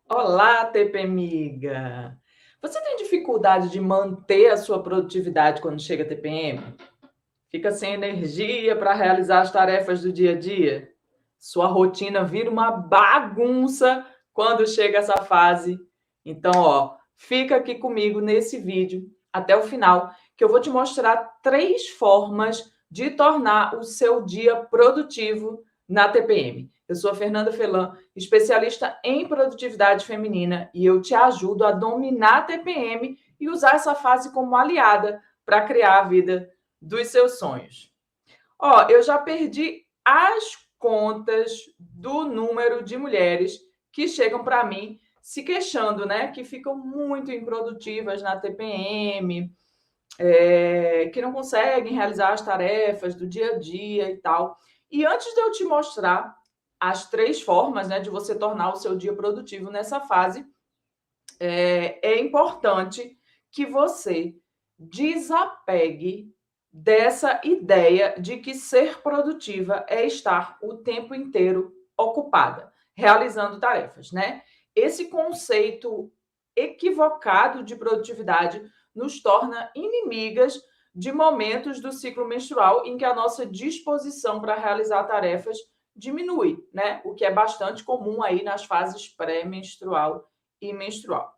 Olá, TPmiga! Você tem dificuldade de manter a sua produtividade quando chega a TPM? Fica sem energia para realizar as tarefas do dia a dia? Sua rotina vira uma bagunça quando chega essa fase? Então, fica aqui comigo nesse vídeo até o final, que eu vou te mostrar 3 formas de tornar o seu dia produtivo na TPM. Eu sou a Fernanda Felan, especialista em produtividade feminina, e eu te ajudo a dominar a TPM e usar essa fase como aliada para criar a vida dos seus sonhos. Eu já perdi as contas do número de mulheres que chegam para mim se queixando, né? Que ficam muito improdutivas na TPM, que não conseguem realizar as tarefas do dia a dia e tal. E antes de eu te mostrar as 3 formas, né, de você tornar o seu dia produtivo nessa fase, é importante que você desapegue dessa ideia de que ser produtiva é estar o tempo inteiro ocupada, realizando tarefas, né? Esse conceito equivocado de produtividade nos torna inimigas de momentos do ciclo menstrual em que a nossa disposição para realizar tarefas diminui, né? O que é bastante comum aí nas fases pré-menstrual e menstrual.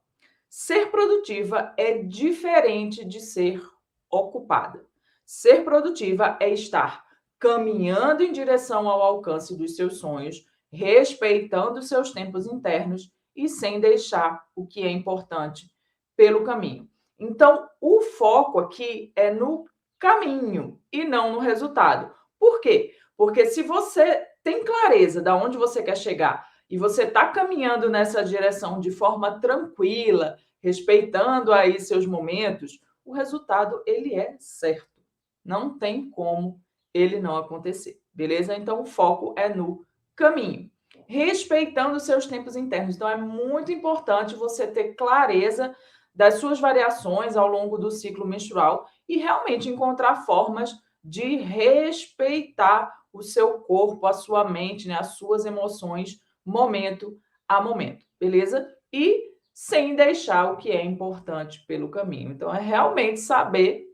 Ser produtiva é diferente de ser ocupada. Ser produtiva é estar caminhando em direção ao alcance dos seus sonhos, respeitando seus tempos internos e sem deixar o que é importante pelo caminho. Então, o foco aqui é no caminho e não no resultado. Por quê? Porque se você tem clareza de onde você quer chegar e você está caminhando nessa direção de forma tranquila, respeitando aí seus momentos, o resultado ele é certo. Não tem como ele não acontecer, beleza? Então o foco é no caminho, respeitando seus tempos internos. Então é muito importante você ter clareza das suas variações ao longo do ciclo menstrual e realmente encontrar formas de respeitar o seu corpo, a sua mente, né, as suas emoções, momento a momento, beleza? E sem deixar o que é importante pelo caminho. Então, é realmente saber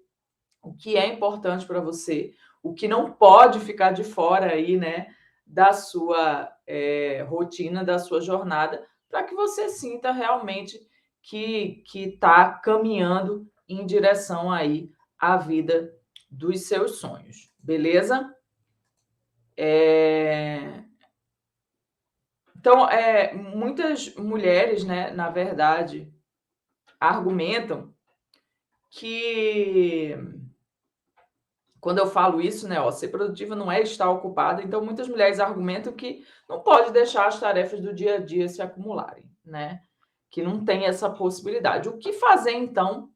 o que é importante para você, o que não pode ficar de fora aí, né, da sua rotina, da sua jornada, para que você sinta realmente que está caminhando em direção aí à vida dos seus sonhos, beleza? Então, muitas mulheres, né, na verdade, argumentam que quando eu falo isso, né, ser produtiva não é estar ocupada, então muitas mulheres argumentam que não pode deixar as tarefas do dia a dia se acumularem, né? Que não tem essa possibilidade. O que fazer então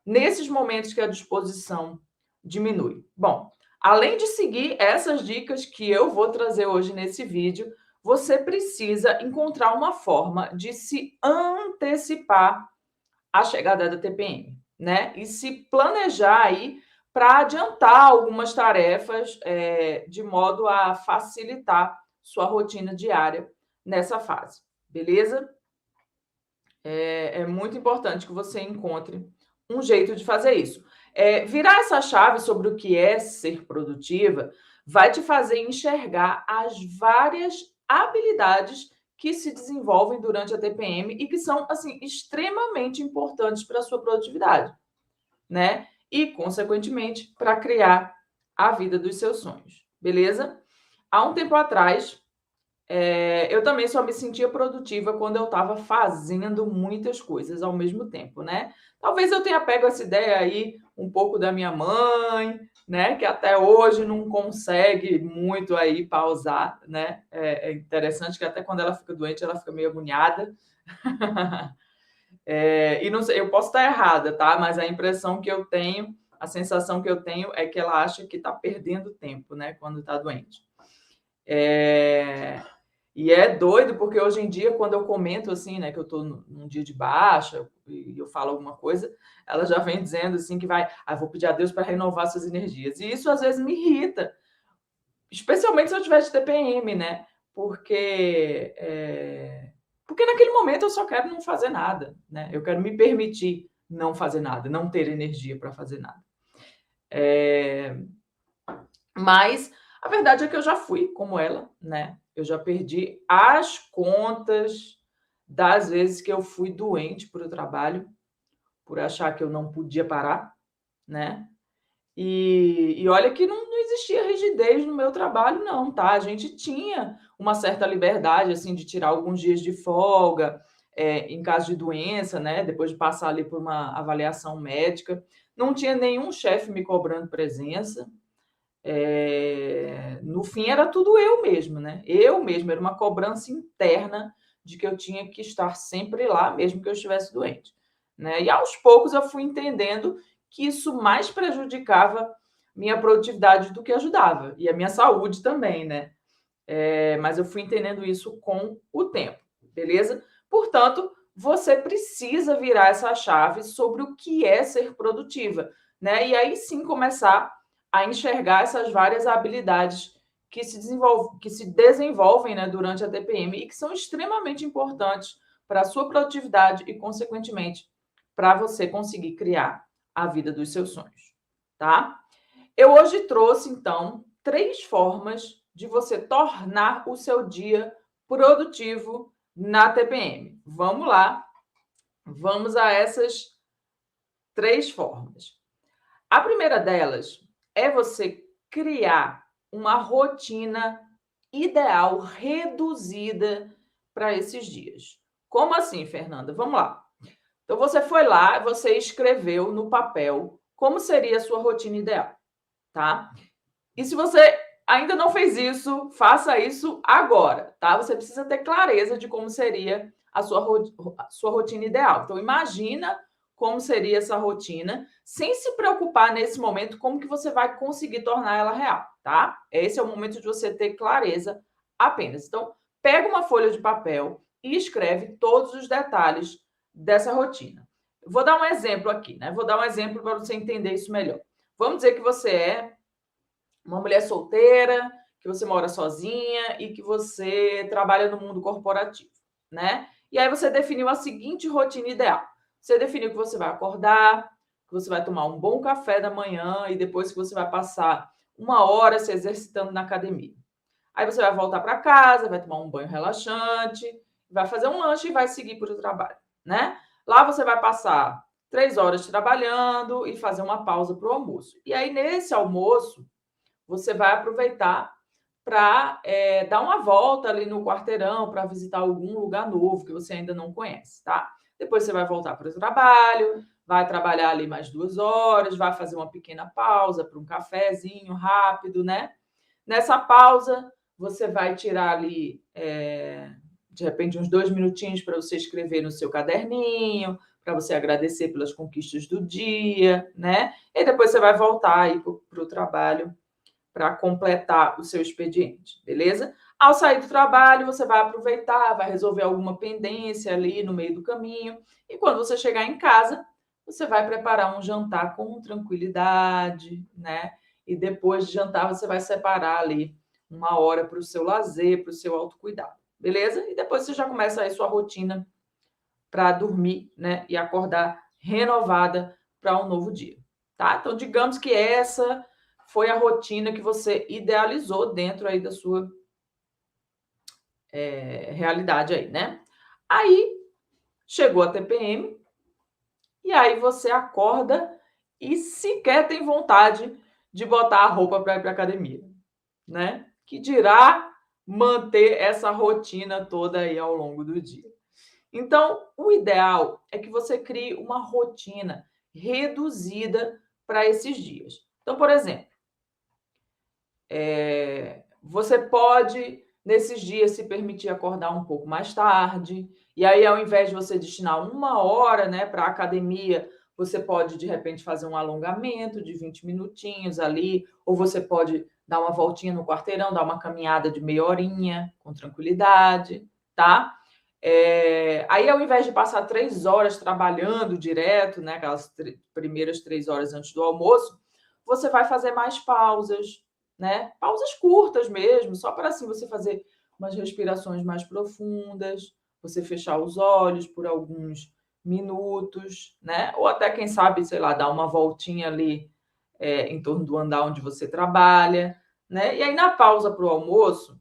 nesses momentos que a disposição diminui? Bom, além de seguir essas dicas que eu vou trazer hoje nesse vídeo, você precisa encontrar uma forma de se antecipar à chegada da TPM, né? E se planejar aí para adiantar algumas tarefas de modo a facilitar sua rotina diária nessa fase, beleza? É muito importante que você encontre um jeito de fazer isso. Virar essa chave sobre o que é ser produtiva vai te fazer enxergar as várias habilidades que se desenvolvem durante a TPM e que são assim extremamente importantes para a sua produtividade, né? E, consequentemente, para criar a vida dos seus sonhos, beleza? Há um tempo atrás, eu também só me sentia produtiva quando eu estava fazendo muitas coisas ao mesmo tempo, né? Talvez eu tenha pego essa ideia aí um pouco da minha mãe, né? Que até hoje não consegue muito aí pausar, né? É interessante que até quando ela fica doente, ela fica meio agoniada. E não sei, eu posso estar errada, tá? Mas a impressão que eu tenho, a sensação que eu tenho é que ela acha que está perdendo tempo, né? Quando está doente. E é doido, porque hoje em dia, quando eu comento assim, né, que eu estou num dia de baixa e eu falo alguma coisa, ela já vem dizendo assim que vou pedir a Deus para renovar suas energias. E isso às vezes me irrita, especialmente se eu tiver de TPM, né? Porque Porque naquele momento eu só quero não fazer nada, né? Eu quero me permitir não fazer nada, não ter energia para fazer nada. Mas a verdade é que eu já fui como ela, né? Eu já perdi as contas das vezes que eu fui doente para o trabalho, por achar que eu não podia parar, né? E olha que não existia rigidez no meu trabalho não, tá? A gente tinha uma certa liberdade, assim, de tirar alguns dias de folga, em caso de doença, né, depois de passar ali por uma avaliação médica. Não tinha nenhum chefe me cobrando presença. No fim era tudo eu mesma, né? Eu mesma, era uma cobrança interna de que eu tinha que estar sempre lá, mesmo que eu estivesse doente, né? E aos poucos eu fui entendendo que isso mais prejudicava minha produtividade do que ajudava, e a minha saúde também, né? Mas eu fui entendendo isso com o tempo, beleza? Portanto, você precisa virar essa chave sobre o que é ser produtiva, né? E aí sim começar a enxergar essas várias habilidades que se desenvolvem, né, durante a TPM e que são extremamente importantes para a sua produtividade e, consequentemente, para você conseguir criar a vida dos seus sonhos, tá? Eu hoje trouxe, então, 3 formas de você tornar o seu dia produtivo na TPM. Vamos lá, vamos a essas 3 formas. A primeira delas é você criar uma rotina ideal reduzida para esses dias. Como assim, Fernanda? Vamos lá. Então, você foi lá, você escreveu no papel como seria a sua rotina ideal, tá? E se você ainda não fez isso, faça isso agora, tá? Você precisa ter clareza de como seria a sua rotina ideal. Então, imagina como seria essa rotina, sem se preocupar nesse momento como que você vai conseguir tornar ela real, tá? Esse é o momento de você ter clareza apenas. Então, pega uma folha de papel e escreve todos os detalhes dessa rotina. Vou dar um exemplo aqui, né? Vou dar um exemplo para você entender isso melhor. Vamos dizer que você é uma mulher solteira, que você mora sozinha e que você trabalha no mundo corporativo, né? E aí você definiu a seguinte rotina ideal. Você definiu que você vai acordar, que você vai tomar um bom café da manhã e depois que você vai passar 1 hora se exercitando na academia. Aí você vai voltar para casa, vai tomar um banho relaxante, vai fazer um lanche e vai seguir para o trabalho, né? Lá você vai passar 3 horas trabalhando e fazer uma pausa para o almoço. E aí, nesse almoço, você vai aproveitar para dar uma volta ali no quarteirão, para visitar algum lugar novo que você ainda não conhece, tá? Depois você vai voltar para o trabalho, vai trabalhar ali mais 2 horas, vai fazer uma pequena pausa para um cafezinho rápido, né? Nessa pausa, você vai tirar ali, de repente, uns 2 minutinhos para você escrever no seu caderninho, para você agradecer pelas conquistas do dia, né? E depois você vai voltar aí para o trabalho para completar o seu expediente, beleza? Ao sair do trabalho, você vai aproveitar, vai resolver alguma pendência ali no meio do caminho, e quando você chegar em casa, você vai preparar um jantar com tranquilidade, né? E depois de jantar, você vai separar ali 1 hora para o seu lazer, para o seu autocuidado, beleza? E depois você já começa aí sua rotina para dormir, né? E acordar renovada para um novo dia, tá? Então, digamos que essa foi a rotina que você idealizou dentro aí da sua realidade aí, né? Aí chegou a TPM e aí você acorda e sequer tem vontade de botar a roupa para ir para academia, né? Que dirá manter essa rotina toda aí ao longo do dia. Então, o ideal é que você crie uma rotina reduzida para esses dias. Então, por exemplo, você pode, nesses dias, se permitir acordar um pouco mais tarde, e aí, ao invés de você destinar 1 hora, né, para a academia, você pode, de repente, fazer um alongamento de 20 minutinhos ali, ou você pode dar uma voltinha no quarteirão, dar uma caminhada de meia horinha, com tranquilidade, tá? Aí, ao invés de passar 3 horas trabalhando direto, né, aquelas primeiras 3 horas antes do almoço, você vai fazer mais pausas, né? Pausas curtas mesmo, só para assim você fazer umas respirações mais profundas, você fechar os olhos por alguns minutos, né? Ou até, quem sabe, sei lá, dar uma voltinha ali em torno do andar onde você trabalha, né? E aí, na pausa para o almoço,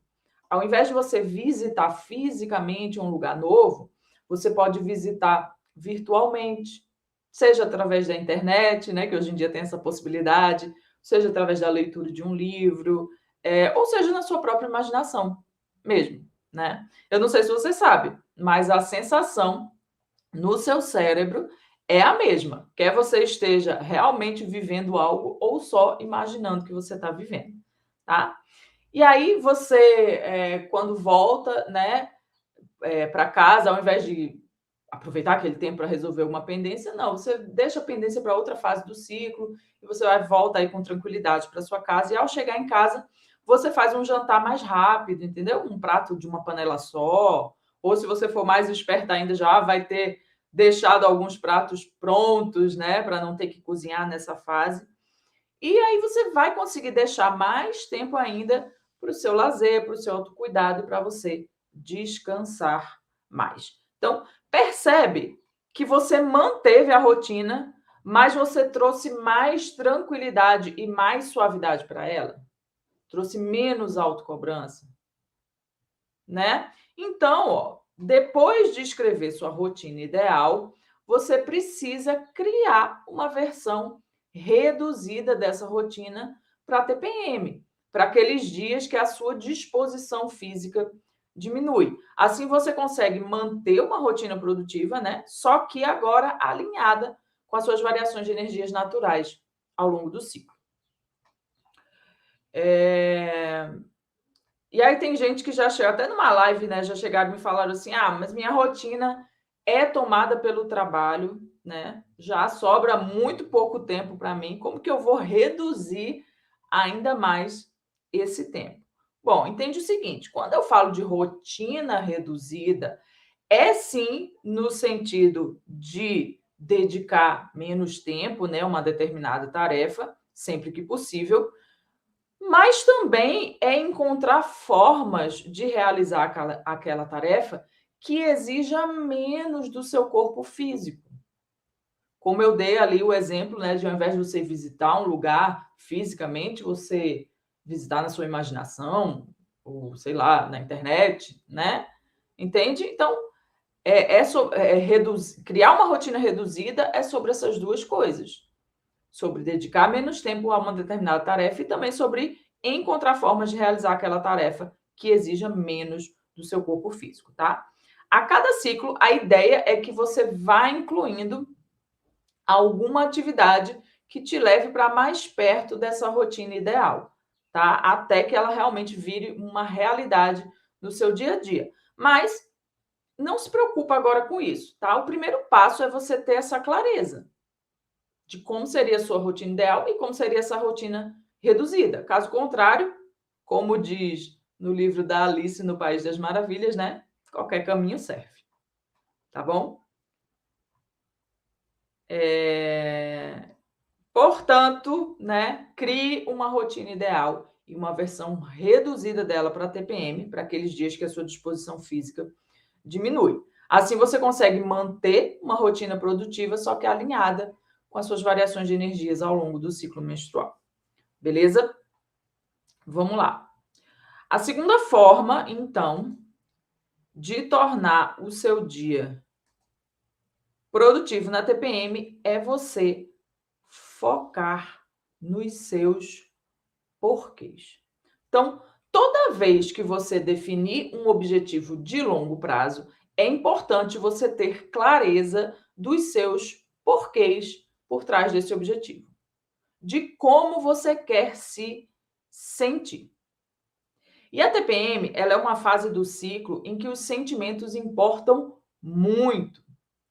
ao invés de você visitar fisicamente um lugar novo, você pode visitar virtualmente, seja através da internet, né, que hoje em dia tem essa possibilidade, seja através da leitura de um livro, ou seja na sua própria imaginação mesmo, né? Eu não sei se você sabe, mas a sensação no seu cérebro é a mesma, quer você esteja realmente vivendo algo ou só imaginando que você está vivendo, tá? E aí você, quando volta, né, para casa, ao invés de aproveitar aquele tempo para resolver uma pendência, não, você deixa a pendência para outra fase do ciclo e você vai volta aí com tranquilidade para sua casa. E ao chegar em casa, você faz um jantar mais rápido, entendeu? Um prato de uma panela só, ou se você for mais esperta ainda, já vai ter deixado alguns pratos prontos, né, para não ter que cozinhar nessa fase. E aí você vai conseguir deixar mais tempo ainda para o seu lazer, para o seu autocuidado e para você descansar mais. Então, percebe que você manteve a rotina, mas você trouxe mais tranquilidade e mais suavidade para ela? Trouxe menos autocobrança, né? Então, ó, depois de escrever sua rotina ideal, você precisa criar uma versão reduzida dessa rotina para TPM, para aqueles dias que a sua disposição física diminui. Assim você consegue manter uma rotina produtiva, né? Só que agora alinhada com as suas variações de energias naturais ao longo do ciclo. E aí tem gente que já chega, até numa live, né, já chegaram e me falaram assim: "Ah, mas minha rotina é tomada pelo trabalho, né, já sobra muito pouco tempo para mim, como que eu vou reduzir ainda mais esse tempo?". Bom, entende o seguinte, quando eu falo de rotina reduzida, é sim no sentido de dedicar menos tempo, né, a uma determinada tarefa, sempre que possível, mas também é encontrar formas de realizar aquela tarefa que exija menos do seu corpo físico. Como eu dei ali o exemplo, né, de ao invés de você visitar um lugar fisicamente, você visitar na sua imaginação, ou sei lá, na internet, né? Entende? Então, criar uma rotina reduzida é sobre essas duas coisas. Sobre dedicar menos tempo a uma determinada tarefa e também sobre encontrar formas de realizar aquela tarefa que exija menos do seu corpo físico, tá? A cada ciclo, a ideia é que você vá incluindo alguma atividade que te leve para mais perto dessa rotina ideal, tá? Até que ela realmente vire uma realidade no seu dia a dia. Mas não se preocupa agora com isso, tá? O primeiro passo é você ter essa clareza de como seria a sua rotina ideal e como seria essa rotina reduzida. Caso contrário, como diz no livro da Alice no País das Maravilhas, né? Qualquer caminho serve. Tá bom? Portanto, né, crie uma rotina ideal e uma versão reduzida dela para TPM, para aqueles dias que a sua disposição física diminui. Assim você consegue manter uma rotina produtiva, só que alinhada com as suas variações de energias ao longo do ciclo menstrual. Beleza? Vamos lá. A segunda forma, então, de tornar o seu dia produtivo na TPM é você focar nos seus porquês. Então, toda vez que você definir um objetivo de longo prazo, é importante você ter clareza dos seus porquês por trás desse objetivo, de como você quer se sentir. E a TPM, ela é uma fase do ciclo em que os sentimentos importam muito.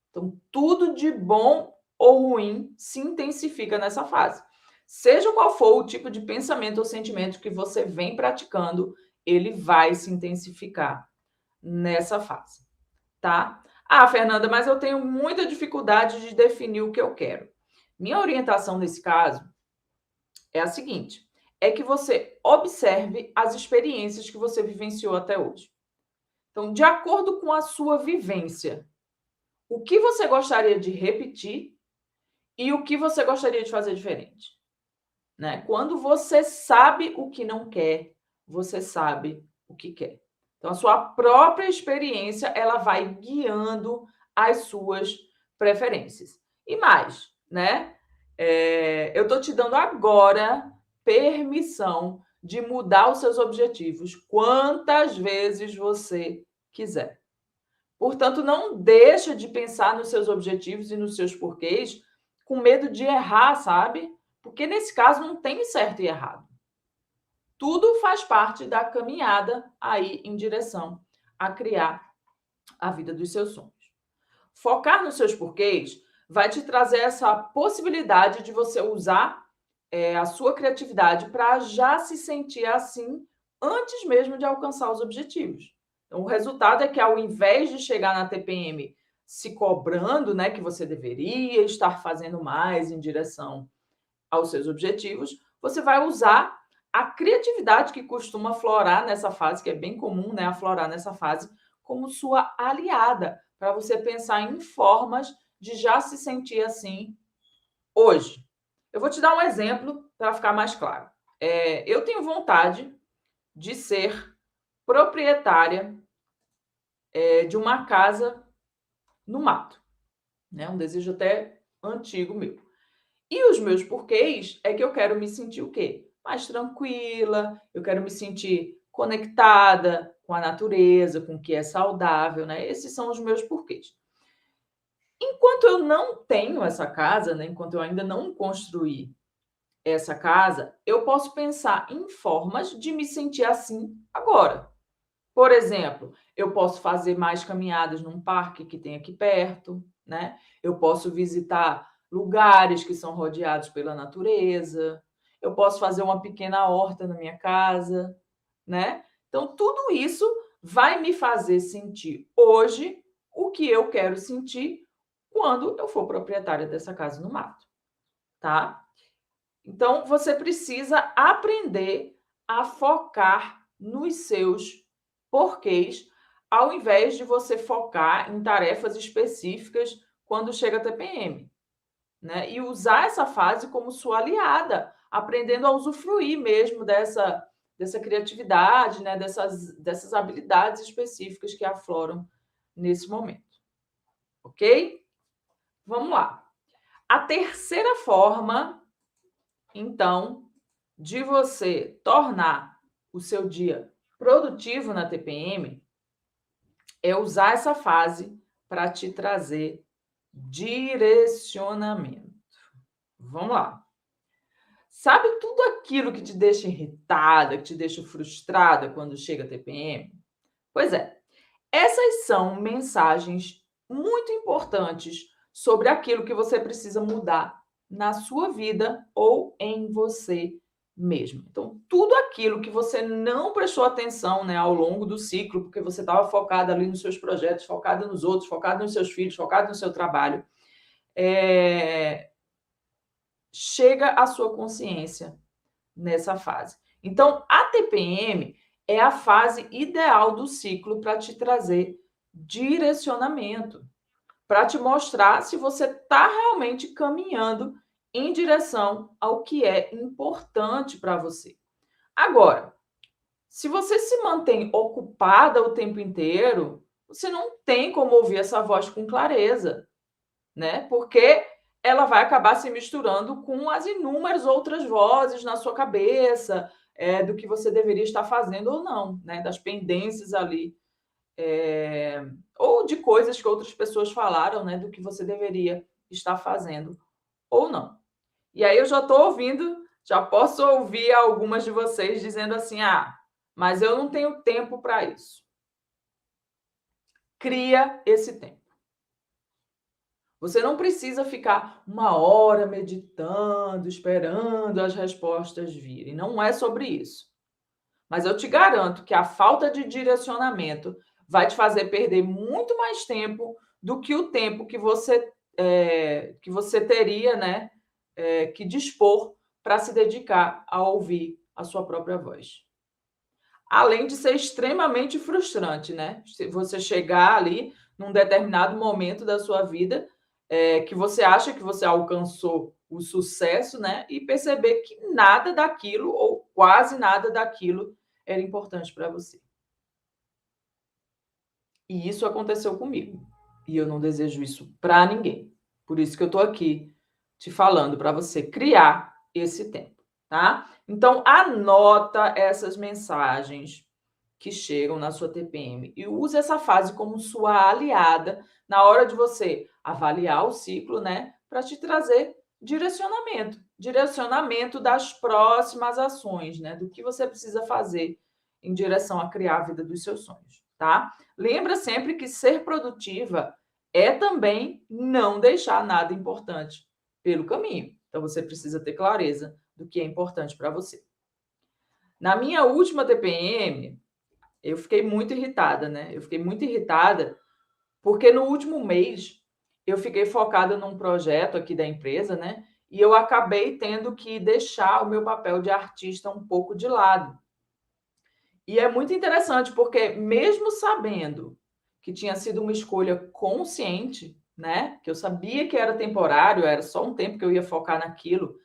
Então, tudo de bom ou ruim se intensifica nessa fase. Seja qual for o tipo de pensamento ou sentimento que você vem praticando, ele vai se intensificar nessa fase, tá? Ah, Fernanda, mas eu tenho muita dificuldade de definir o que eu quero. Minha orientação nesse caso é a seguinte: é que você observe as experiências que você vivenciou até hoje. Então, de acordo com a sua vivência, o que você gostaria de repetir e o que você gostaria de fazer diferente, né? Quando você sabe o que não quer, você sabe o que quer. Então, a sua própria experiência, ela vai guiando as suas preferências. E mais, né? Eu estou te dando agora permissão de mudar os seus objetivos quantas vezes você quiser. Portanto, não deixa de pensar nos seus objetivos e nos seus porquês com medo de errar, sabe? Porque nesse caso não tem certo e errado. Tudo faz parte da caminhada aí em direção a criar a vida dos seus sonhos. Focar nos seus porquês vai te trazer essa possibilidade de você usar a sua criatividade para já se sentir assim antes mesmo de alcançar os objetivos. Então, o resultado é que, ao invés de chegar na TPM se cobrando, né, que você deveria estar fazendo mais em direção aos seus objetivos, você vai usar a criatividade que costuma aflorar nessa fase, que é bem comum, né, aflorar nessa fase, como sua aliada, para você pensar em formas de já se sentir assim hoje. Eu vou te dar um exemplo para ficar mais claro. Eu tenho vontade de ser proprietária de uma casa no mato, né? Um desejo até antigo meu. E os meus porquês é que eu quero me sentir o quê? Mais tranquila, eu quero me sentir conectada com a natureza, com o que é saudável, né? Esses são os meus porquês. Enquanto eu não tenho essa casa, né? Enquanto eu ainda não construí essa casa, eu posso pensar em formas de me sentir assim agora. Por exemplo, eu posso fazer mais caminhadas num parque que tem aqui perto, né? Eu posso visitar lugares que são rodeados pela natureza. Eu posso fazer uma pequena horta na minha casa, né? Então, tudo isso vai me fazer sentir hoje o que eu quero sentir quando eu for proprietária dessa casa no mato, tá? Então, você precisa aprender a focar nos seus porquês, ao invés de você focar em tarefas específicas quando chega a TPM, né? E usar essa fase como sua aliada, aprendendo a usufruir mesmo dessa criatividade, né? Dessas habilidades específicas que afloram nesse momento, ok? Vamos lá. A terceira forma, então, de você tornar o seu dia produtivo na TPM é usar essa fase para te trazer direcionamento. Vamos lá. Sabe tudo aquilo que te deixa irritada, que te deixa frustrada quando chega a TPM? Pois é, essas são mensagens muito importantes sobre aquilo que você precisa mudar na sua vida ou em você mesmo. Então, tudo aquilo que você não prestou atenção, né, ao longo do ciclo, porque você estava focado ali nos seus projetos, focado nos outros, focado nos seus filhos, focado no seu trabalho, chega à sua consciência nessa fase. Então, a TPM é a fase ideal do ciclo para te trazer direcionamento, para te mostrar se você está realmente caminhando em direção ao que é importante para você. Agora, se você se mantém ocupada o tempo inteiro, você não tem como ouvir essa voz com clareza, né? Porque ela vai acabar se misturando com as inúmeras outras vozes na sua cabeça, do que você deveria estar fazendo ou não, né? Das pendências ali, ou de coisas que outras pessoas falaram, né? Do que você deveria estar fazendo ou não. E aí eu já estou ouvindo, já posso ouvir algumas de vocês dizendo assim: ah, mas eu não tenho tempo para isso. Cria esse tempo. Você não precisa ficar 1 hora meditando, esperando as respostas virem. Não é sobre isso. Mas eu te garanto que a falta de direcionamento vai te fazer perder muito mais tempo do que o tempo que você teria, né, que dispor para se dedicar a ouvir a sua própria voz. além de ser extremamente frustrante, né? Se você chegar ali num determinado momento da sua vida, que você acha que você alcançou o sucesso, né? E perceber que nada daquilo, ou quase nada daquilo, era importante para você. E isso aconteceu comigo. E eu não desejo isso para ninguém. Por isso que eu estou aqui te falando para você criar esse tempo, tá? Então, anota essas mensagens que chegam na sua TPM e use essa fase como sua aliada na hora de você avaliar o ciclo, né? Para te trazer direcionamento das próximas ações, né? Do que você precisa fazer em direção a criar a vida dos seus sonhos, tá? Lembra sempre que ser produtiva é também não deixar nada importante pelo caminho. Então, você precisa ter clareza do que é importante para você. Na minha última TPM, eu fiquei muito irritada, né? Eu fiquei muito irritada porque no último mês eu fiquei focada num projeto aqui da empresa, né? E eu acabei tendo que deixar o meu papel de artista um pouco de lado. E é muito interessante porque mesmo sabendo que tinha sido uma escolha consciente, né? Que eu sabia que era temporário, era só um tempo que eu ia focar naquilo.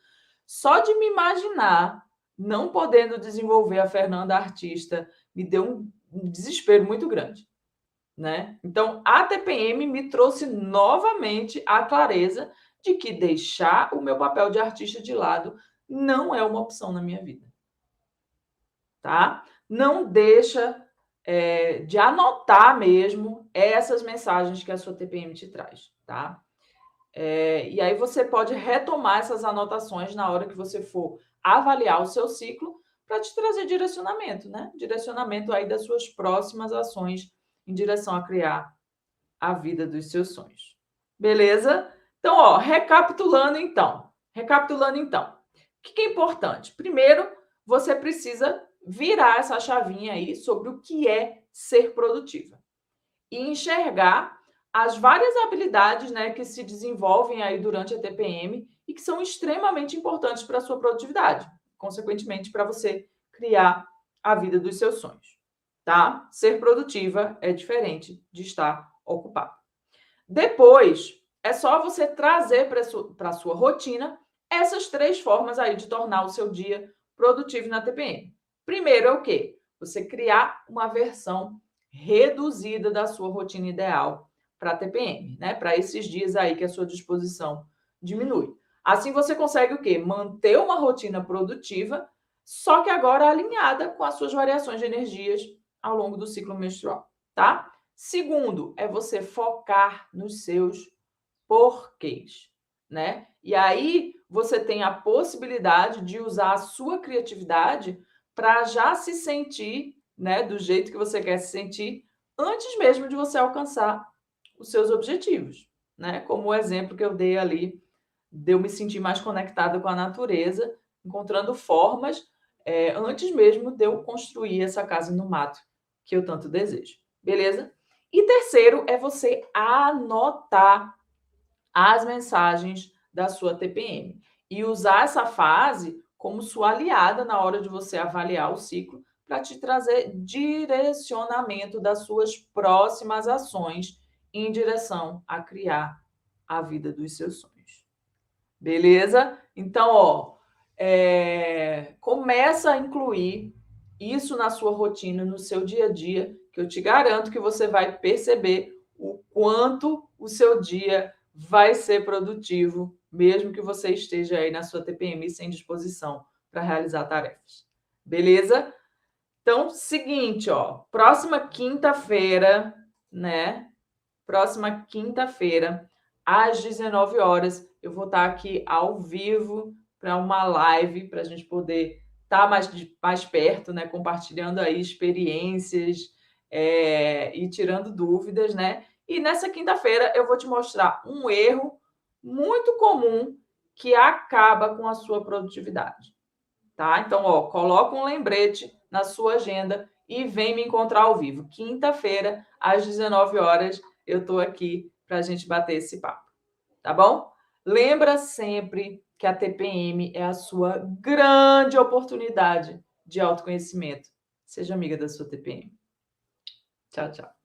Só de me imaginar não podendo desenvolver a Fernanda artista me deu um desespero muito grande, né? Então, a TPM me trouxe novamente a clareza de que deixar o meu papel de artista de lado não é uma opção na minha vida, tá? Não deixa de anotar mesmo essas mensagens que a sua TPM te traz, tá? E aí você pode retomar essas anotações na hora que você for avaliar o seu ciclo para te trazer direcionamento, né? Direcionamento aí das suas próximas ações em direção a criar a vida dos seus sonhos. Beleza? Então, ó, recapitulando então, o que é importante? Primeiro, você precisa virar essa chavinha aí sobre o que é ser produtiva e enxergar as várias habilidades, né, que se desenvolvem aí durante a TPM e que são extremamente importantes para a sua produtividade, consequentemente para você criar a vida dos seus sonhos, tá? Ser produtiva é diferente de estar ocupado. Depois, é só você trazer para a sua rotina essas 3 formas aí de tornar o seu dia produtivo na TPM. Primeiro é o quê? Você criar uma versão reduzida da sua rotina ideal para a TPM, né? Para esses dias aí que a sua disposição diminui. Assim você consegue o quê? Manter uma rotina produtiva, só que agora alinhada com as suas variações de energias ao longo do ciclo menstrual, tá? Segundo, é você focar nos seus porquês, né? E aí você tem a possibilidade de usar a sua criatividade para já se sentir, né, do jeito que você quer se sentir, antes mesmo de você alcançar os seus objetivos, né? Como o exemplo que eu dei ali, de eu me sentir mais conectada com a natureza, encontrando formas, antes mesmo de eu construir essa casa no mato que eu tanto desejo. Beleza? E terceiro é você anotar as mensagens da sua TPM e usar essa fase como sua aliada na hora de você avaliar o ciclo para te trazer direcionamento das suas próximas ações em direção a criar a vida dos seus sonhos. Beleza? Então, ó, começa a incluir isso na sua rotina, no seu dia a dia, que eu te garanto que você vai perceber o quanto o seu dia vai ser produtivo, mesmo que você esteja aí na sua TPM sem disposição para realizar tarefas. Beleza? Então, seguinte, ó, próxima quinta-feira, né? Próxima quinta-feira, às 19 horas, eu vou estar aqui ao vivo para uma live, para a gente poder estar mais perto, né? Compartilhando aí experiências e tirando dúvidas, né? E nessa quinta-feira eu vou te mostrar um erro muito comum que acaba com a sua produtividade, tá? Então, ó, coloca um lembrete na sua agenda e vem me encontrar ao vivo. Quinta-feira, às 19 horas, eu estou aqui para a gente bater esse papo, tá bom? Lembra sempre que a TPM é a sua grande oportunidade de autoconhecimento. Seja amiga da sua TPM. Tchau, tchau.